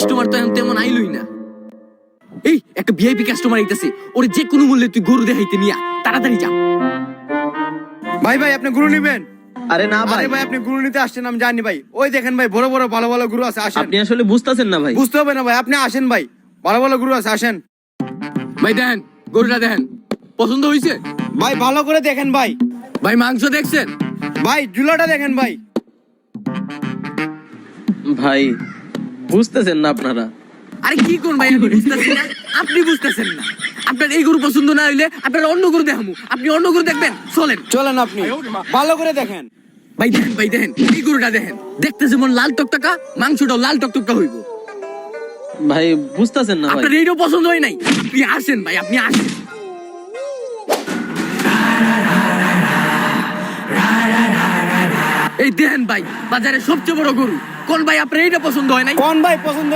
Customer তো এখন তেমন আইলই না। এই একটা ভিআইপি কাস্টমার আইতাছে, ওরে যে কোনো মূল্যে তুই গরু দেখাইতে নিয়া তাড়াতাড়ি যা। ভাই ভাই আপনি গরু নিবেন? আরে না ভাই, আরে ভাই আপনি গরু নিতে আসছেন আমি জানি ভাই। ওই দেখেন ভাই বড় বড় ভালো ভালো গরু আছে, আসেন। আপনি আসলে বুঝতেছেন না ভাই। বুঝতে হবে না ভাই, আপনি আসেন ভাই, ভালো ভালো গরু আছে, আসেন। ভাই দেখেন, গরুটা দেখেন, পছন্দ হয়েছে? ভাই ভালো করে দেখেন ভাই। ভাই মাংস দেখছেন? ভাই জুলাটা দেখেন ভাই। ভাই বুঝতেছেন না আপনারা। আরে কি কোন ভাই, আমি বুঝতেছি না, আপনি বুঝতেছেন না। আপনার এই গরু পছন্দ না হইলে আপনার অন্য গরু দেখামু, আপনি অন্য গরু দেখবেন, চলেন। চলেন আপনি ভালো করে দেখেন। ভাই দেখেন, ভাই দেখেন, এই গরুটা দেখেন, দেখতে যেমন লাল টকটকা, মাংসটাও লাল টকটকা হইব। ভাই বুঝতেছেন না ভাই। আপনার এইটাও পছন্দ হয় নাই? আপনি আসেন ভাই, আপনি আসেন। এই দেখেন ভাই, বাজারে সবচেয়ে বড় গরু। কোন ভাই আপনার এইটা পছন্দ হয় নাই? কোন ভাই পছন্দ